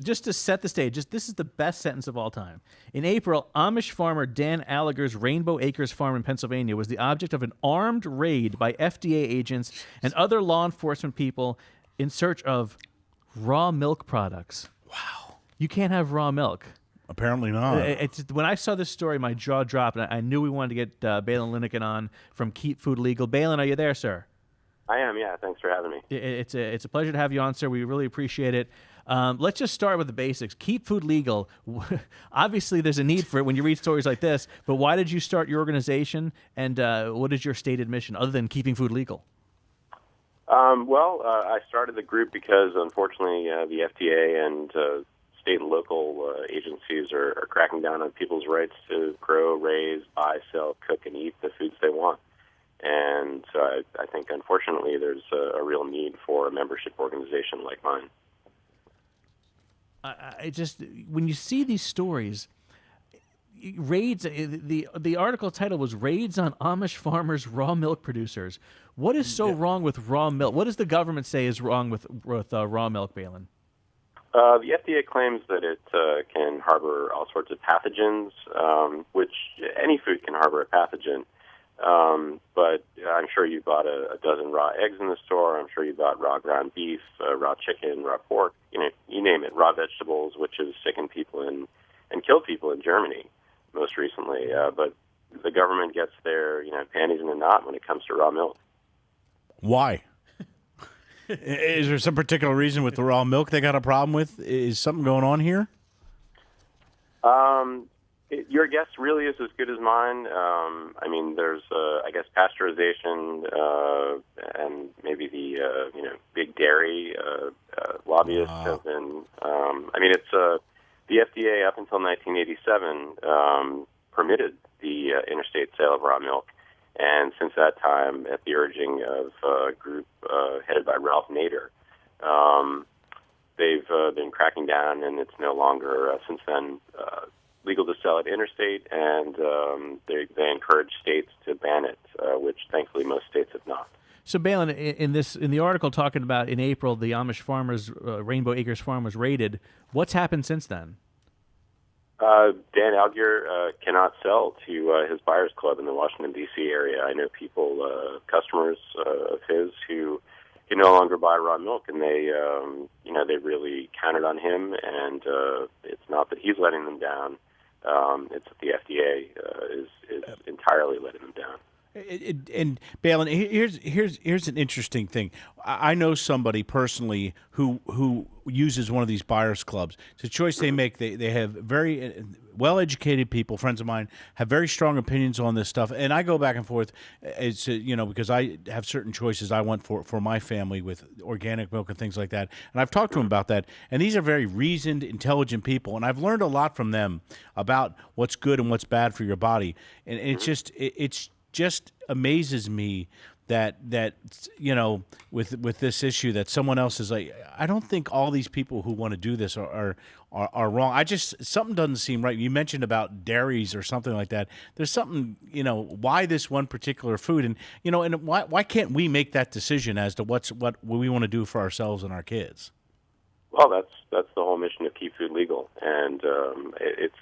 just to set the stage, this is the best sentence of all time. In April, Amish farmer Dan Allerger's Rainbow Acres farm in Pennsylvania was the object of an armed raid by FDA agents and other law enforcement people in search of raw milk products. Wow. You can't have raw milk. Apparently not. When I saw this story, my jaw dropped, and I knew we wanted to get Baylen Linnekin on from Keep Food Legal. Baylen, are you there, sir? I am, yeah. Thanks for having me. It's a pleasure to have you on, sir. We really appreciate it. Let's just start with the basics. Keep Food Legal. Obviously, there's a need for it when you read stories like this, but why did you start your organization, and what is your stated mission, other than keeping food legal? I started the group because, unfortunately, the FDA and state and local agencies are cracking down on people's rights to grow, raise, buy, sell, cook, and eat the foods they want. And so I think, unfortunately, there's a real need for a membership organization like mine. When you see these stories, raids, the article title was Raids on Amish Farmers' Raw Milk Producers. What is so wrong with raw milk? What does the government say is wrong with raw milk, Baylen? The FDA claims that it can harbor all sorts of pathogens, which any food can harbor a pathogen. But I'm sure you bought a dozen raw eggs in the store. I'm sure you bought raw ground beef, raw chicken, raw pork, you name it, raw vegetables, which has sickened people and killed people in Germany most recently. But the government gets their panties in a knot when it comes to raw milk. Why? Is there some particular reason with the raw milk they got a problem with? Is something going on here? Your guess really is as good as mine. There's, I guess, pasteurization and maybe the, big dairy lobbyists have been. It's the FDA up until 1987 permitted the interstate sale of raw milk. And since that time, at the urging of a group headed by Ralph Nader, they've been cracking down, and it's no longer, since then, legal to sell at interstate, and they encourage states to ban it, which thankfully most states have not. So, Baylen, in the article talking about in April, the Amish farmers, Rainbow Acres farm was raided. What's happened since then? Dan Algier cannot sell to his buyers club in the Washington, D.C. area. I know people, customers of his, who can no longer buy raw milk, and they really counted on him, and it's not that he's letting them down. It's that the FDA is entirely letting them down. And Baylen, here's an interesting thing. I know somebody personally who uses one of these buyers clubs. It's a choice they make. They have very well-educated people, friends of mine, have very strong opinions on this stuff. And I go back and forth. It's because I have certain choices I want for my family with organic milk and things like that. And I've talked to them about that. And these are very reasoned, intelligent people. And I've learned a lot from them about what's good and what's bad for your body. And it's just amazes me that with this issue that someone else is like, I don't think all these people who want to do this are wrong. Something doesn't seem right. You mentioned about dairies or something like that. There's something, why this one particular food, and and why can't we make that decision as to what we want to do for ourselves and our kids? Well, that's the whole mission of Keep Food Legal, and it's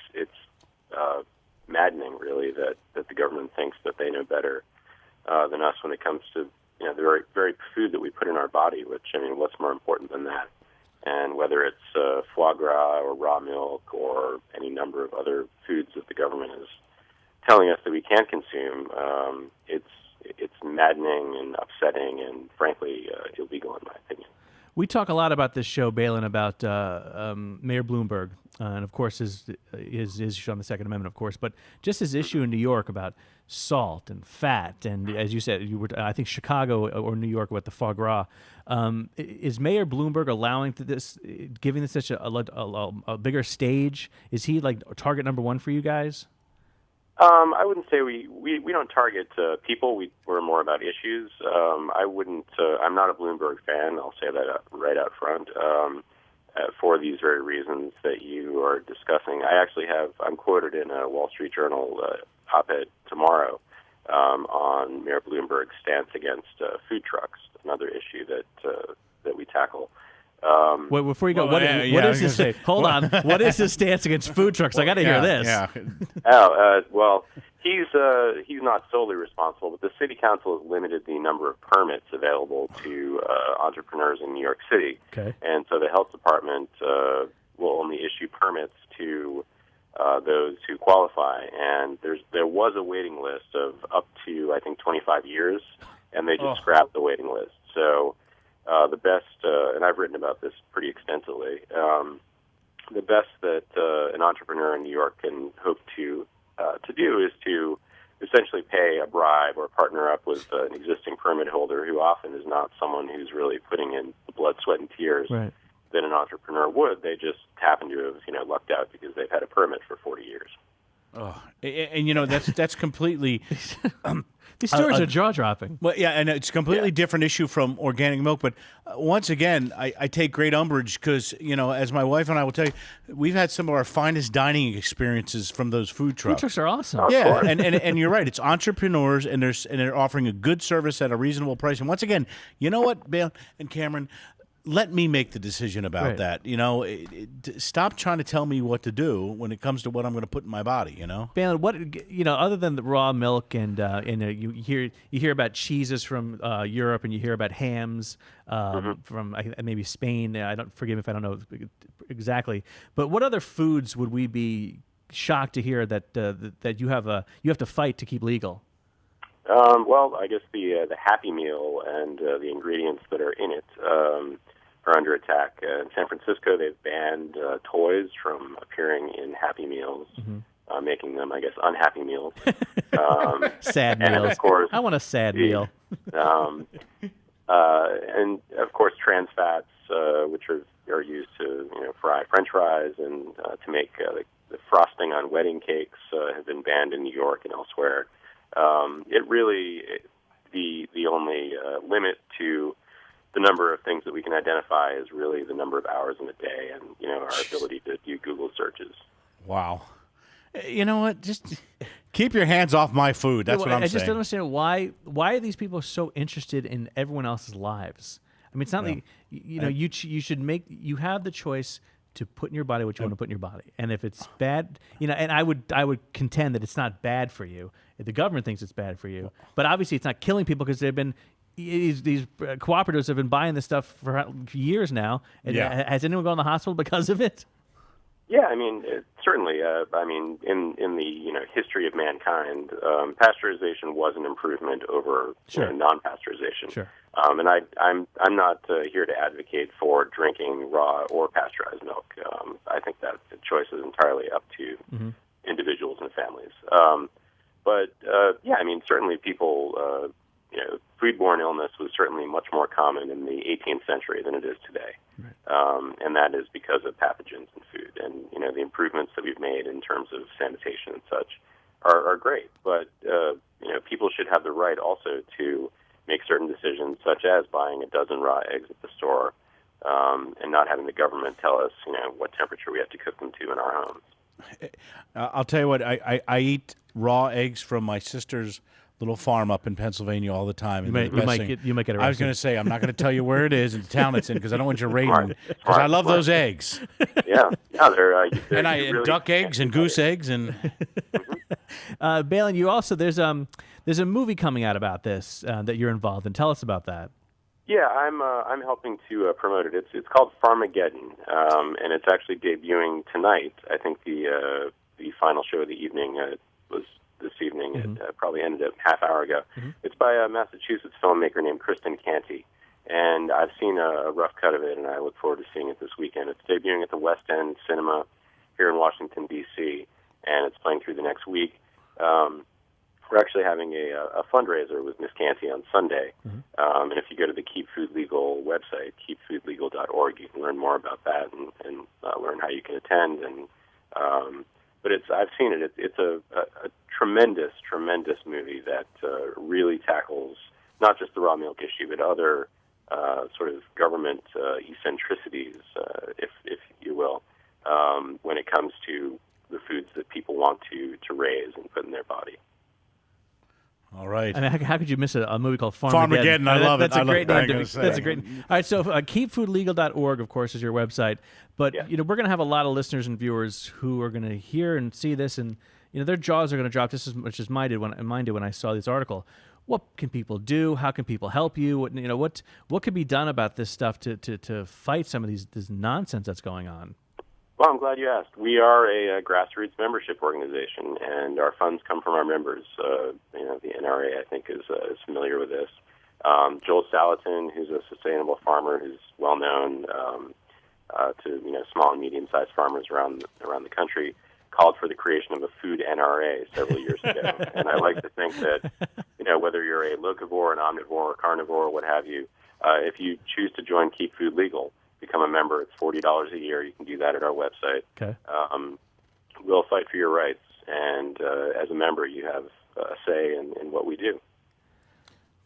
maddening, really, that the government thinks that they know better than us when it comes to the very, very food that we put in our body. Which, what's more important than that? And whether it's foie gras or raw milk or any number of other foods that the government is telling us that we can't consume, it's maddening and upsetting and, frankly, illegal in my opinion. We talk a lot about this show, Baylen, about Mayor Bloomberg, and of course his issue on the Second Amendment, of course, but just his issue in New York about salt and fat, and as you said, I think Chicago or New York with the foie gras. Is Mayor Bloomberg allowing this, giving this such a bigger stage? Is he like target number one for you guys? I wouldn't say we don't target people. We're more about issues. I wouldn't. I'm not a Bloomberg fan. I'll say that right out front. For these very reasons that you are discussing, I'm quoted in a Wall Street Journal op-ed tomorrow on Mayor Bloomberg's stance against food trucks, another issue that we tackle. Wait, before you go, Well, what yeah, is I was this? gonna say, Hold on. What is his stance against food trucks? I got to hear this. Yeah. Well, he's not solely responsible, but the city council has limited the number of permits available to entrepreneurs in New York City. Okay. And so the health department will only issue permits to those who qualify. And there was a waiting list of up to, I think, 25 years, and they just scrapped the waiting list. So the best, and I've written about this pretty extensively, the best that an entrepreneur in New York can hope to do is to essentially pay a bribe or partner up with an existing permit holder who often is not someone who's really putting in the blood, sweat, and tears Right. that an entrepreneur would. They just happen to have lucked out because they've had a permit for 40 years. Oh, and that's completely. These stories are jaw-dropping. Well, yeah, and it's a completely different issue from organic milk. But once again, I take great umbrage because, as my wife and I will tell you, we've had some of our finest dining experiences from those food trucks. Food trucks are awesome. Yeah, and you're right. It's entrepreneurs, and they're offering a good service at a reasonable price. And once again, you know what, Bale and Cameron, let me make the decision about that. Stop trying to tell me what to do when it comes to what I'm going to put in my body. Baylen, what other than the raw milk and you hear about cheeses from Europe, and you hear about hams from maybe Spain. Forgive me if I don't know exactly, but what other foods would we be shocked to hear that you have to fight to keep legal? Well, I guess the Happy Meal and the ingredients that are in it are under attack. In San Francisco, they've banned toys from appearing in Happy Meals, making them, I guess, unhappy meals. Sad and meals. Of course, I want a sad meal. And of course, trans fats, which are used to fry French fries and to make the frosting on wedding cakes, have been banned in New York and elsewhere. The only limit to the number of things that we can identify is really the number of hours in a day, and our ability to do Google searches. Wow. You know what? Just keep your hands off my food. That's what I'm saying. I just don't understand why are these people so interested in everyone else's lives? I mean, it's not like you have the choice to put in your body what you want to put in your body, and if it's bad, and I would contend that it's not bad for you. If the government thinks it's bad for you, but obviously it's not killing people because they've been these cooperatives have been buying this stuff for years now. And has anyone gone to the hospital because of it? Yeah, I mean, certainly. In the history of mankind, pasteurization was an improvement over non-pasteurization. Sure. And I'm not here to advocate for drinking raw or pasteurized milk. I think that the choice is entirely up to individuals and families. But certainly people. Foodborne illness was certainly much more common in the 18th century than it is today. Right. And that is because of pathogens in food. And, the improvements that we've made in terms of sanitation and such are great. But, people should have the right also to make certain decisions, such as buying a dozen raw eggs at the store and not having the government tell us, what temperature we have to cook them to in our homes. I'll tell you what, I eat raw eggs from my sister's little farm up in Pennsylvania all the time. You might get arrested. I was going to say, I'm not going to tell you where it is and the town it's in because I don't want you raiding. Because I love those eggs. Yeah, they're and really duck eggs and goose eggs and. Baylen, you also there's a movie coming out about this that you're involved in. Tell us about that. Yeah, I'm helping to promote it. It's called Farmageddon, and it's actually debuting tonight. I think the final show of the evening was this evening. It probably ended a half hour ago. It's by a Massachusetts filmmaker named Kristen Canty, and I've seen a rough cut of it, and I look forward to seeing it this weekend. It's debuting at the West End Cinema here in Washington, D.C., and it's playing through the next week. We're actually having a fundraiser with Miss Canty on Sunday, and if you go to the Keep Food Legal website, keepfoodlegal.org, you can learn more about that and learn how you can attend. And but I've seen it. It's a tremendous movie that really tackles not just the raw milk issue, but other sort of government eccentricities, if you will, when it comes to the foods that people want to raise and put in their body. All right. I mean, how could you miss a movie called Farmageddon? I love it. That's a great name. That's a great. All right, so keepfoodlegal.org, of course, is your website. But Yeah. we're going to have a lot of listeners and viewers who are going to hear and see this, and their jaws are going to drop just as much as mine did when I saw this article. What can people do? How can people help you? What can be done about this stuff to fight some of this nonsense that's going on? Well, I'm glad you asked. We are a grassroots membership organization, and our funds come from our members. The NRA, I think, is familiar with this. Joel Salatin, who's a sustainable farmer who's well known to small and medium-sized farmers around the country, called for the creation of a food NRA several years ago. And I like to think that whether you're a locavore, an omnivore, or carnivore, what have you, if you choose to join Keep Food Legal, become a member. It's $40 a year. You can do that at our website. Okay. We'll fight for your rights, and as a member, you have a say in what we do.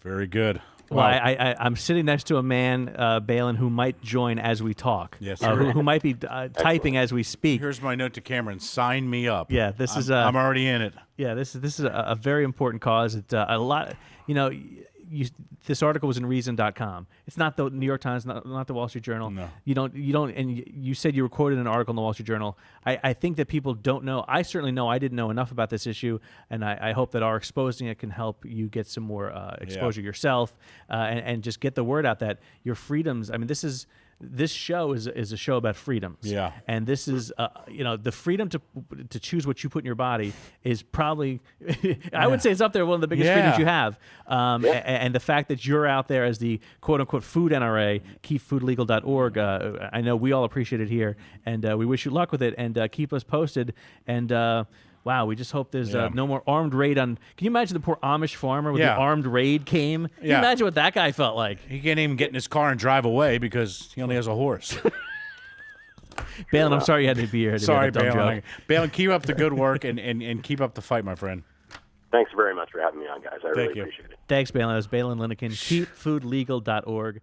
Very good. Well, I'm sitting next to a man, Baylen, who might join as we talk. Yes, who might be typing as we speak. Here's my note to Cameron. Sign me up. Yeah, I'm already in it. Yeah, this is a very important cause. It's a lot. This article was in Reason.com. It's not the New York Times, not the Wall Street Journal. No. You don't. And you said you were quoted in an article in the Wall Street Journal. I think that people don't know. I certainly know I didn't know enough about this issue, and I hope that our exposing it can help you get some more exposure yourself, and just get the word out that your freedoms. I mean, this show is a show about freedoms. Yeah. And this is, the freedom to choose what you put in your body is probably, I would say it's up there, one of the biggest freedoms you have. And the fact that you're out there as the quote-unquote food NRA, keepfoodlegal.org, I know we all appreciate it here, and we wish you luck with it, and keep us posted. And wow, we just hope there's no more armed raid on. Can you imagine the poor Amish farmer when the armed raid came? Can you imagine what that guy felt like? He can't even get in his car and drive away because he only has a horse. Baylen, I'm sorry you had to be here. Sorry, Baylen. Baylen, keep up the good work and keep up the fight, my friend. Thanks very much for having me on, guys. I really appreciate it. Thanks, Baylen. That was Baylen Linnekin, keepfoodlegal.org.